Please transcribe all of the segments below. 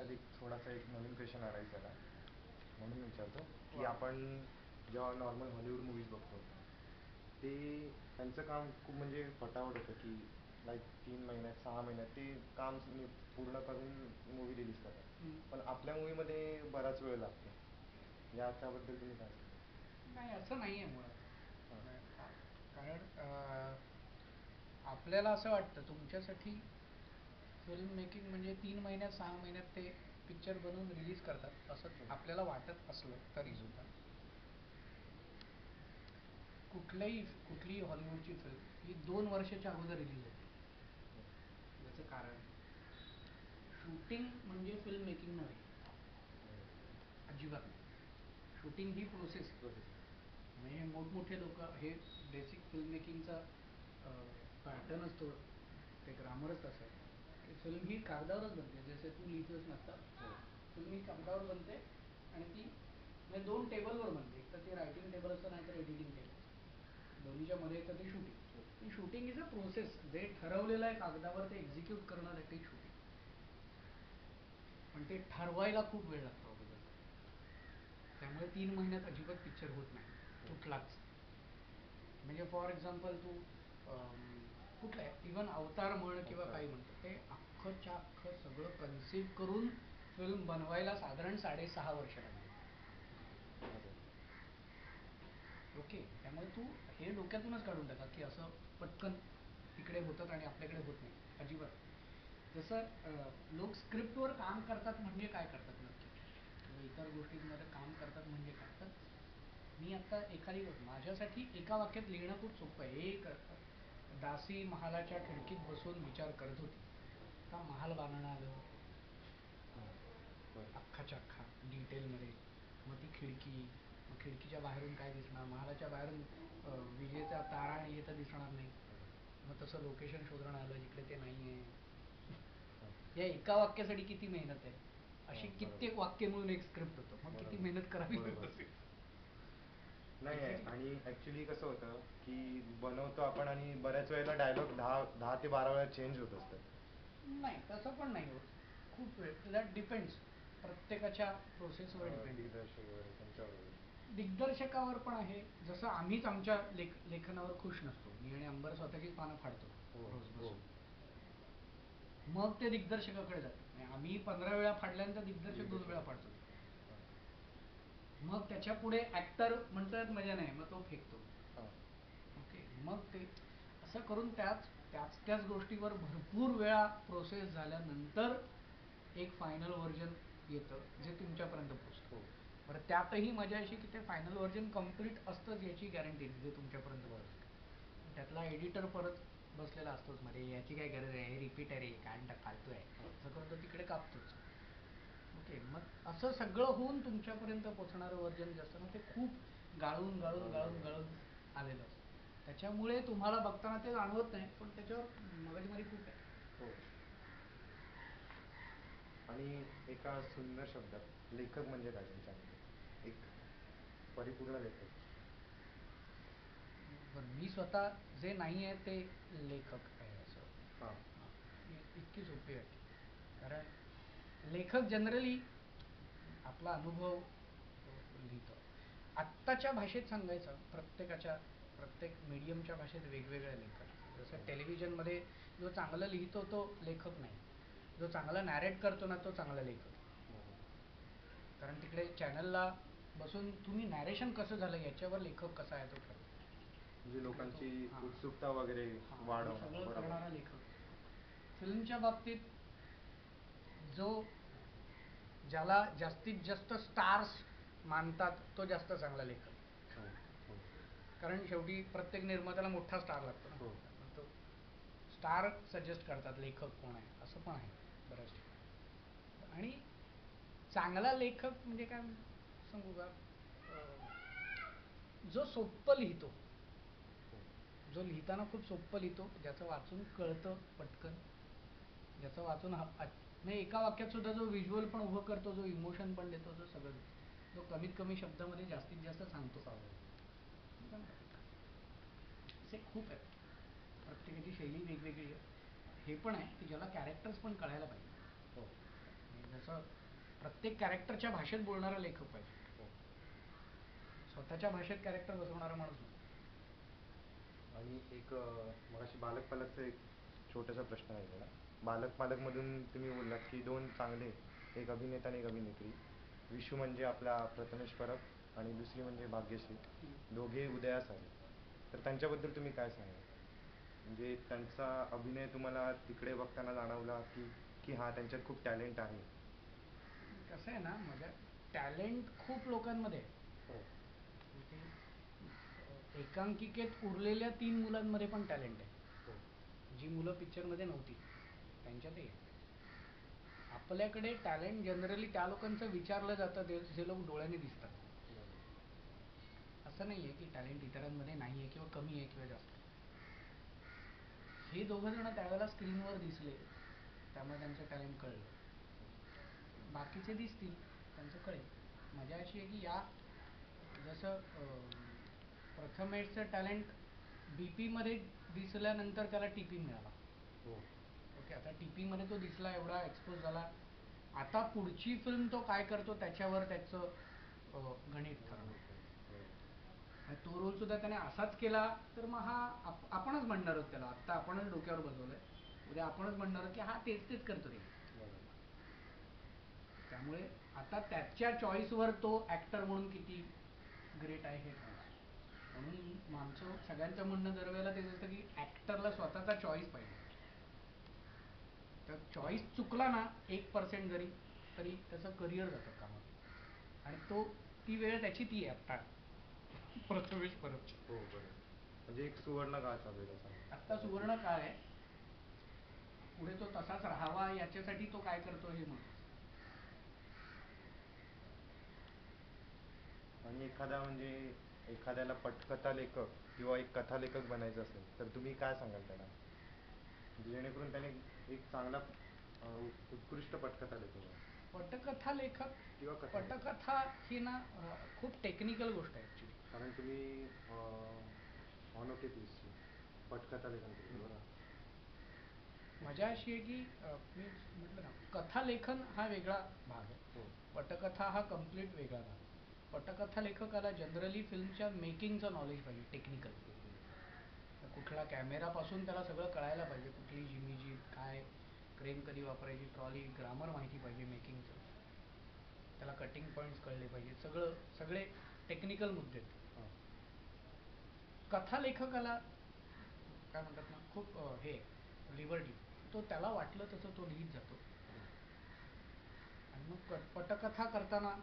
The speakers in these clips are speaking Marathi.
माझ्यात एक थोडासा एक नवीन क्वेश्चन अराईज झाला, म्हणून विचारतो की आपण जेव्हा नॉर्मल हॉलिवूड मूवीज बघतो ते त्यांचं काम खूप म्हणजे फटाफट होतं की लाईक 3 महिन्यात 6 महिन्यात ते काम पूर्ण करून मूवी रिलीज करतात. पण आपल्या मूवीमध्ये बराच वेळ लागतो. त्याबद्दल तुम्ही काय सांगा? नाही, असं नाही आहे मुळात. कारण आपल्याला असं वाटतं तुमच्यासाठी फिल्म मेकिंग म्हणजे 3 महिन्यात 6 महिन्यात ते पिक्चर बनवून रिलीज करतात असं आपल्याला वाटत असलं तरीसुद्धा कुठलीही हॉलिवूडची फिल्म ही 2 वर्षाच्या अगोदर रिलीज होते. याचं कारण शूटिंग म्हणजे फिल्म मेकिंग नव्हे, अजिबात नाही. शूटिंग ही प्रोसेस म्हणजे मोठमोठे लोक हे बेसिक फिल्म मेकिंगचा पॅटर्न असतो, ते ग्रामरच असं आहे की फिल्म ही कागदावरच बनते. जसे तू लिहितोस नसतात, फिल्म ही कागदावर बनते आणि ती म्हणजे 2 टेबलवर बनते. एक तर ते रायटिंग टेबल असतं, नाही तर एडिटिंग टेबल. दोन्हीच्या मध्ये येतं ते shooting. Shooting is a process. जे ठरवलेलं आहे कागदावर ते एक्झिक्यूट करणं आहे ते शूटिंग. पण ते ठरवायला खूप वेळ लागतो अगोदर. त्यामुळे 3 महिन्यात अजिबात पिक्चर होत नाही कुठलाच. म्हणजे फॉर एक्झाम्पल तू कुठलं आहे इव्हन अवतार म्हण किंवा काही म्हणतो, ते अख्खंच्या अख्खं सगळं कन्सिव्ह करून फिल्म बनवायला साधारण 6.5 वर्ष लागले. ओके, त्यामुळे तू हे डोक्यातूनच काढून टाका की असं पटकन तिकडे होतात आणि आपल्याकडे होत नाही अजिबात. जसं लोक स्क्रिप्टवर काम करतात म्हणजे काय करतात नक्की, किंवा इतर गोष्टींमध्ये काम करतात म्हणजे काय. तर मी आता एखादी माझ्यासाठी एका वाक्यात लिहिणं खूप सोपं आहे. एक दासी महालाच्या खिडकीत बसून विचार करत होती का महाल बांधणं आलं अख्खाच्या अख्खा डिटेलमध्ये. मग ती खिडकी, मग खिडकीच्या बाहेरून काय दिसणार, महालाच्या बाहेरून विजेचा तारा आणि हे तर दिसणार नाही. मग तसं लोकेशन शोधणं आलं जिकडे ते नाही आहे. या एका वाक्यासाठी किती मेहनत आहे. अशी कित्येक वाक्य मिळून एक स्क्रिप्ट होतं. मग किती मेहनत करावी लागत असेल. नाही, आणि ऍक्च्युली कसं होतं की बनवतो आपण आणि बऱ्याच वेळेला डायलॉग 10 ते 12 वेळा चेंज होत असतात. नाही, तसं पण नाही होत. खूप वेळ दॅट डिपेंड्स, प्रत्येकाच्या प्रोसेसवर डिपेंड. दिग्दर्शकावर पण आहे. जसं आम्हीच आमच्या लेखनावर खुश नसतो. मी आणि अंबर स्वतःचीच पानं फाडतो रोज बसून. मग ते दिग्दर्शकाकडे जातं. आम्ही 15 वेळा फाडल्यानंतर दिग्दर्शक 2 वेळा फाडतो. मग त्याच्या पुढे ऍक्टर म्हणतात मजा नाही, मग तो फेकतो. ओके, मग ते असं करून त्याच गोष्टीवर भरपूर वेळा प्रोसेस झाल्यानंतर एक फायनल व्हर्जन येतं जे तुमच्यापर्यंत पोहोचतं. बरं, त्यातही मजा अशी की ते फायनल व्हर्जन कम्प्लीट असतंच याची गॅरंटी नाही जे तुमच्यापर्यंत पोहोचतं. त्यातला एडिटर परत बसलेला असतोच मध्ये, याची काय गरज आहे, हे रिपीट आहे रे, काय फालतू आहे, असं करून तो तिकडे कापतोच. ओके, मग असं सगळं होऊन तुमच्यापर्यंत पोहोचणारं व्हर्जन जे असतं ना ते खूप गाळून गाळून गाळून गाळून आलेलं असतं. त्याच्यामुळे तुम्हाला बघताना ते जाणवत नाही, पण त्याच्यावर मगजमारी खूप आहे. आणि एका सुंदर शब्दात लेखक म्हणजे काय तुमच्यामध्ये, एक परिपूर्ण लेखक? मी स्वतः जे नाही आहे ते लेखक आहे असं इतकी सोपी आहे. कारण लेखक जनरली आपला अनुभव लिहितो. आत्ताच्या भाषेत सांगायचं, प्रत्येक मीडियमच्या भाषेत वेगवेगळे लेखक. जसं टेलिव्हिजनमध्ये जो चांगलं लिहितो तो लेखक नाही, जो चांगला नॅरेट करतो ना तो चांगला लेखक. कारण तिकडे चॅनलला बसून तुम्ही नॅरेशन कसं झालं याच्यावर लेखक कसा आहे तो ठरतो. म्हणजे लोकांची उत्सुकता वगैरे वाढवणं करणारा लेखक. फिल्मच्या बाबतीत ज्याला जास्तीत जास्त स्टार्स मानतात तो जास्त चांगला लेखक. कारण शेवटी प्रत्येक निर्मात्याला मोठा स्टार लागतो ना, तो स्टार सजेस्ट करतात लेखक कोण आहे असं पण आहे बऱ्याच ठिकाणी. आणि चांगला लेखक म्हणजे काय सांगू का, जो सोप्पं लिहितो, जो लिहिताना खूप सोप्पं लिहितो, ज्याचं वाचून कळतं पटकन, ज्याचं वाचून म्हणजे एका वाक्यात सुद्धा जो व्हिज्युअल पण उभं करतो, जो इमोशन पण देतो, जो सगळं, जो कमीत कमी शब्दामध्ये जास्तीत जास्त सांगतो. असे खूप आहेत, प्रत्येकाची शैली वेगवेगळी आहे. हे पण आहे की ज्याला कॅरेक्टर्स पण कळायला पाहिजे. जसं प्रत्येक कॅरेक्टरच्या भाषेत बोलणारा लेखक पाहिजे, स्वतःच्या भाषेत कॅरेक्टर बसवणारा माणूस नाही. आणि एक मगाशी बालक पालकचा एक छोटासा प्रश्न आहे ना. बालक पालकमधून तुम्ही बोललात की दोन चांगले, एक अभिनेता आणि एक अभिनेत्री, विशू म्हणजे आपला प्रथमेश परब आणि दुसरी म्हणजे भाग्यश्री, दोघे उदयास आले. तर त्यांच्याबद्दल तुम्ही काय सांगाल? म्हणजे त्यांचा अभिनय तुम्हाला तिकडे बघताना जाणवला की की हां त्यांच्यात खूप टॅलेंट आहे? कसं आहे ना, म्हणजे टॅलेंट खूप लोकांमध्ये आहे. हो. म्हणजे एकांकिकेत उरलेल्या 3 मुलांमध्ये पण टॅलेंट आहे. हो. जी मुलं पिक्चरमध्ये नव्हती त्यांच्यातही आहे. आपल्याकडे टॅलेंट जनरली त्या लोकांचं विचारलं जातं जे लोक डोळ्याने दिसतात. असं नाही आहे की टॅलेंट इतरांमध्ये नाही आहे किंवा कमी आहे किंवा जास्त. हे दोघं जण त्यावेळेला स्क्रीनवर दिसले त्यामुळे त्यांचं टॅलेंट कळलं. बाकीचे दिसतील त्यांचं कळेल. मजा अशी आहे की या जसं प्रथमेशचं टॅलेंट BP मध्ये दिसल्यानंतर त्याला TP मिळाला. ओके, आता TP मध्ये तो दिसला, एवढा एक्सपोज झाला. आता पुढची फिल्म तो काय करतो त्याच्यावर त्याचं गणित ठरवलं. तो रोल सुद्धा त्याने असाच केला तर मग हा आपणच म्हणणार आहोत त्याला, आत्ता आपणच डोक्यावर बसवलंय, उद्या आपणच म्हणणार आहोत की हा तेच तेच करतो रे. त्यामुळे आता त्याच्या चॉईसवर तो ऍक्टर म्हणून किती ग्रेट आहे हे ठरणार. म्हणून आमचं सगळ्यांचं म्हणणं दरवेळेला तेच असतं की ऍक्टरला स्वतःचा चॉईस पाहिजे. तर चॉईस चुकला ना 1% जरी तरी त्याचं करिअर जातं कामात. आणि ती वेळ त्याची ती आहे आता प्रथमेश परबची. हो बरोबर. म्हणजे एक सुवर्ण काळ चालू आहे त्याचा. आत्ता सुवर्ण काळ आहे. पुढे तो तसाच राहावा याच्यासाठी तो काय करतो हे महत्त्वाचं. आणि एखाद्याला पटकथा लेखक किंवा एक कथा लेखक बनायचं असेल तर तुम्ही काय सांगाल त्याला, जेणेकरून त्याने एक चांगला उत्कृष्ट पटकथा लेखक आहे? पटकथा लेखक किंवा पटकथा ही ना खूप टेक्निकल गोष्ट आहे ॲक्च्युली. कारण तुम्ही ऑनोके पीसची पटकथा लेखन केली बरोबर. मजा अशी आहे की मी म्हटलं ना, कथा लेखन हा वेगळा भाग आहे, पटकथा हा कम्प्लीट वेगळा भाग आहे. पटकथा लेखकाला जनरली फिल्मच्या मेकिंगचं नॉलेज पाहिजे, टेक्निकल. कुठला कॅमेरापासून त्याला सगळं कळायला पाहिजे, कुठली जिमिजी, काय क्रेन कधी वापरायची, ट्रॉली, ग्रामर माहिती पाहिजे मेकिंगचं, त्याला कटिंग पॉईंट्स कळले पाहिजे, सगळे टेक्निकल मुद्दे. कथा लेखकाला काय म्हणतात ना, खूप हे लिबर्टी, तो त्याला वाटलं तसं तो लिहित जातो. आणि मग पटकथा करताना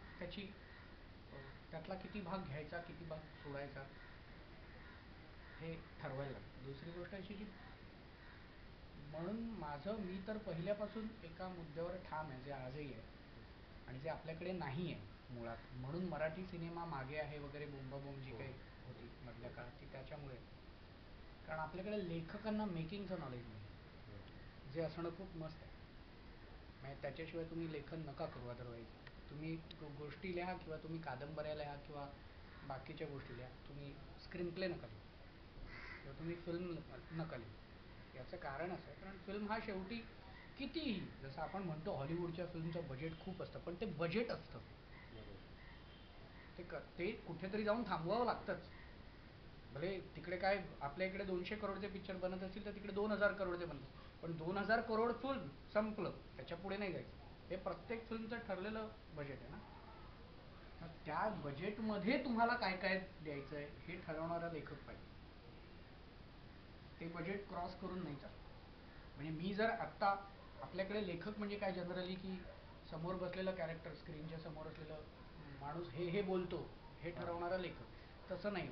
त्यातला किती भाग घ्यायचा, किती भाग सोडायचा हे ठरवायला लागतं. दुसरी गोष्ट अशी की म्हणून मी तर पहिल्यापासून एका मुद्द्यावर ठाम आहे, जे आजही आहे आणि जे आपल्याकडे नाही आहे मुळात. म्हणून मराठी सिनेमा मागे आहे वगैरे बोंबाबोंब जी काही होती मधल्या काळात ती त्याच्यामुळे. कारण आपल्याकडे लेखकांना मेकिंगचं नॉलेज नाही, जे असणं खूप मस्त आहे. म्हणजे त्याच्याशिवाय तुम्ही लेखन नका करू. अदरवाईज तुम्ही गोष्टी लिहा किंवा तुम्ही कादंबऱ्या लिहा किंवा बाकीच्या गोष्टी लिहा, तुम्ही स्क्रीन प्ले नका लिहू किंवा तुम्ही फिल्म नका लिहू. याचं कारण असं आहे कारण फिल्म हा शेवटी कितीही, जसं आपण म्हणतो हॉलिवूडच्या फिल्मचं बजेट खूप असतं, पण ते बजेट असतं, ते कुठेतरी जाऊन थांबवावं लागतंच. भले तिकडे काय आपल्या इकडे 200 करोडचे पिक्चर बनत असतील तर तिकडे 2000 करोडचे बनतात, पण 2000 करोड फिल्म संपलं, त्याच्या पुढे नाही जायचं. हे प्रत्येक फिल्मचं ठरलेलं बजेट आहे ना. तर त्या बजेटमध्ये तुम्हाला काय काय द्यायचं आहे हे ठरवणारा लेखक पाहिजे. ते बजेट क्रॉस करून नाही चालत. म्हणजे मी जर आत्ता आपल्याकडे लेखक म्हणजे काय जनरली की समोर बसलेलं कॅरेक्टर, स्क्रीनच्या समोर असलेलं माणूस हे बोलतो हे ठरवणारा लेखक, तसं नाही.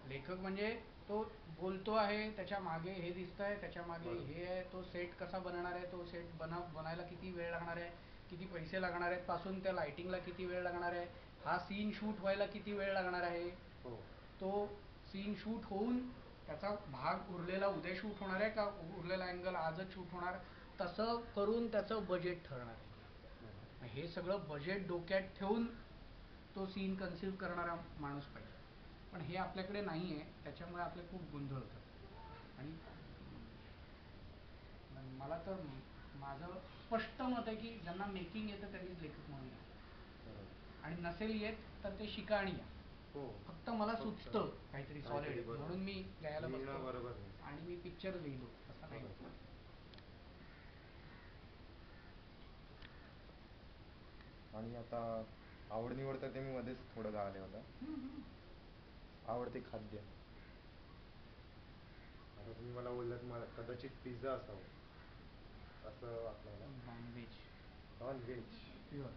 लेखक म्हणजे तो बोलतो आहे, त्याच्या मागे हे दिसतंय, त्याच्या मागे हे आहे, तो सेट कसा बनणार आहे, तो सेट बनायला किती वेळ लागणार आहे, किती पैसे लागणार आहेत, पासून त्या लाइटिंगला किती वेळ लागणार आहे, हा सीन शूट व्हायला किती वेळ लागणार आहे, तो सीन शूट होऊन त्याचा भाग उरलेला उद्या शूट होणार आहे का उरलेला अँगल आजच शूट होणार, तसं करून त्याचं बजेट ठरणार आहे. हे सगळं बजेट डोक्यात ठेवून तो सीन कन्सिव्ह करणारा माणूस पाहिजे. पण हे आपल्याकडे नाही आहे, त्याच्यामुळे आपले खूप गोंधळ होतात. आणि मला तर माझं स्पष्ट मत आहे की ज्यांना मेकिंग येतं त्यांनीच लेखक म्हणून या. बरोबर. आणि नसेल येत तर ते शिका आणि या. हो. फक्त मला फक्त सुचतं काहीतरी सॉलिड बरोबर. म्हणून मी लिहायला लिहिणं बसतो बरोबर नाही. आणि मी पिक्चर लिहिलो असं नाही. बरोबर. आणि आता आवड निवड तर ते मी मध्येच थोडं गाळलं होतं. आवडते खाद्य. आता तुम्ही मला बोललात मला कदाचित पिझ्झा असावं असं वाटलं मला. Non-veg non-veg pure.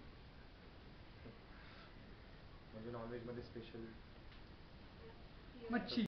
म्हणजे नॉनव्हेजमध्ये स्पेशल मच्छी.